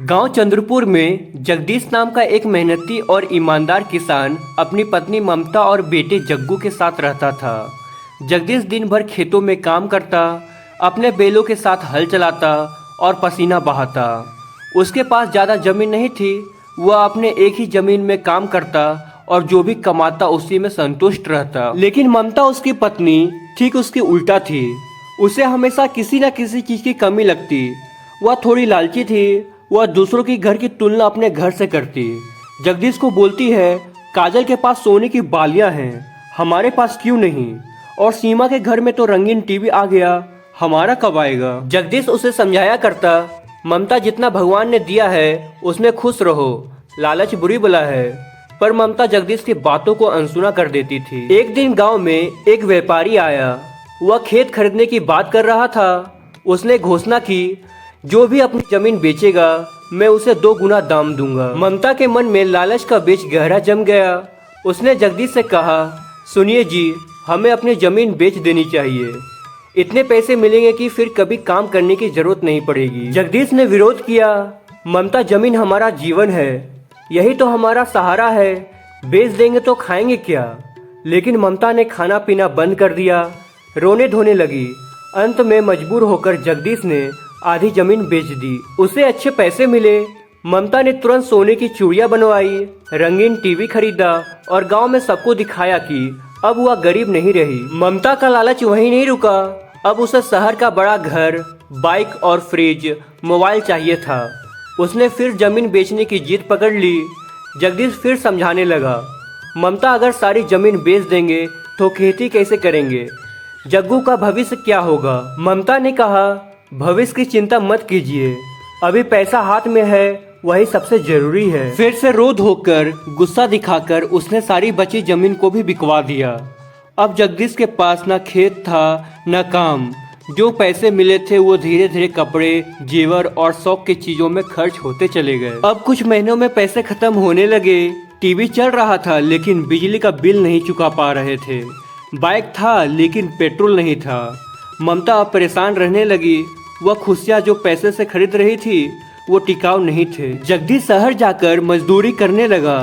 गांव चंद्रपुर में जगदीश नाम का एक मेहनती और ईमानदार किसान अपनी पत्नी ममता और बेटे जग्गू के साथ रहता था। जगदीश दिन भर खेतों में काम करता, अपने बैलों के साथ हल चलाता और पसीना बहाता। उसके पास ज़्यादा जमीन नहीं थी, वह अपने एक ही जमीन में काम करता और जो भी कमाता उसी में संतुष्ट रहता। लेकिन ममता उसकी पत्नी ठीक उसकी उल्टा थी। उसे हमेशा किसी न किसी चीज़ की कमी लगती। वह थोड़ी लालची थी। वह दूसरों की घर की तुलना अपने घर से करती। जगदीश को बोलती है, काजल के पास सोने की बालियां हैं, हमारे पास क्यों नहीं? और सीमा के घर में तो रंगीन टीवी आ गया, हमारा कब आएगा? जगदीश उसे समझाया करता, ममता जितना भगवान ने दिया है उसमें खुश रहो, लालच बुरी बला है। पर ममता जगदीश की बातों को अनसुना कर देती थी। एक दिन गांव में एक व्यापारी आया। वह खेत खरीदने की बात कर रहा था। उसने घोषणा की, जो भी अपनी जमीन बेचेगा मैं उसे 2 गुना दाम दूंगा। ममता के मन में लालच का बीज गहरा जम गया। उसने जगदीश से कहा, सुनिए जी, हमें अपनी जमीन बेच देनी चाहिए। इतने पैसे मिलेंगे कि फिर कभी काम करने की जरूरत नहीं पड़ेगी। जगदीश ने विरोध किया, ममता जमीन हमारा जीवन है, यही तो हमारा सहारा है, बेच देंगे तो खाएंगे क्या? लेकिन ममता ने खाना पीना बंद कर दिया, रोने धोने लगी। अंत में मजबूर होकर जगदीश ने आधी जमीन बेच दी। उसे अच्छे पैसे मिले। ममता ने तुरंत सोने की चूड़ियां बनवाई, रंगीन टीवी खरीदा और गांव में सबको दिखाया कि अब वह गरीब नहीं रही। ममता का लालच वहीं नहीं रुका। अब उसे शहर का बड़ा घर, बाइक और फ्रिज, मोबाइल चाहिए था। उसने फिर जमीन बेचने की जिद पकड़ ली। जगदीश फिर समझाने लगा, ममता अगर सारी जमीन बेच देंगे तो खेती कैसे करेंगे? जग्गू का भविष्य क्या होगा? ममता ने कहा, भविष्य की चिंता मत कीजिए, अभी पैसा हाथ में है, वही सबसे जरूरी है। फिर से रोध होकर गुस्सा दिखाकर उसने सारी बची जमीन को भी बिकवा दिया। अब जगदीश के पास न खेत था न काम। जो पैसे मिले थे वो धीरे धीरे कपड़े, जेवर और शौक की चीजों में खर्च होते चले गए। अब कुछ महीनों में पैसे खत्म होने लगे। टीवी चल रहा था लेकिन बिजली का बिल नहीं चुका पा रहे थे। बाइक था लेकिन पेट्रोल नहीं था। ममता अब परेशान रहने लगी। वह खुशियाँ जो पैसे से खरीद रही थी वो टिकाऊ नहीं थे। जगदीश शहर जाकर मजदूरी करने लगा।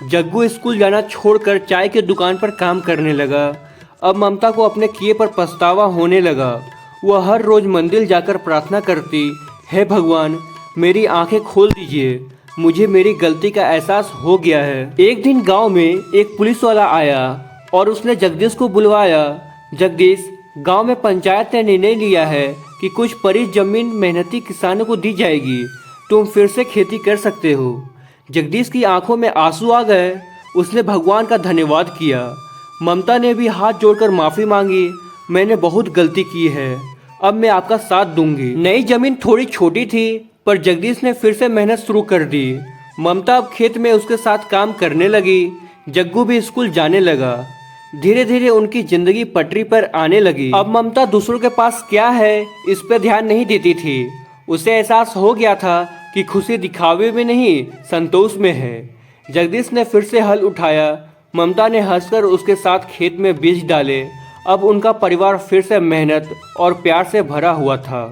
जग्गू स्कूल जाना छोड़कर चाय की दुकान पर काम करने लगा। अब ममता को अपने किए पर पछतावा होने लगा। वह हर रोज मंदिर जाकर प्रार्थना करती, हे भगवान, मेरी आंखें खोल दीजिए, मुझे मेरी गलती का एहसास हो गया है। एक दिन गांव में एक पुलिस वाला आया और उसने जगदीश को बुलवाया। जगदीश, गांव में पंचायत ने निर्णय लिया है कि कुछ परिज जमीन मेहनती किसानों को दी जाएगी, तुम फिर से खेती कर सकते हो। जगदीश की आंखों में आंसू आ गए। उसने भगवान का धन्यवाद किया। ममता ने भी हाथ जोड़कर माफी मांगी, मैंने बहुत गलती की है, अब मैं आपका साथ दूंगी। नई जमीन थोड़ी छोटी थी पर जगदीश ने फिर से मेहनत शुरू कर दी। ममता अब खेत में उसके साथ काम करने लगी। जग्गू भी स्कूल जाने लगा। धीरे धीरे उनकी जिंदगी पटरी पर आने लगी। अब ममता दूसरों के पास क्या है इस पर ध्यान नहीं देती थी। उसे एहसास हो गया था कि खुशी दिखावे में नहीं, संतोष में है। जगदीश ने फिर से हल उठाया। ममता ने हंसकर उसके साथ खेत में बीज डाले। अब उनका परिवार फिर से मेहनत और प्यार से भरा हुआ था।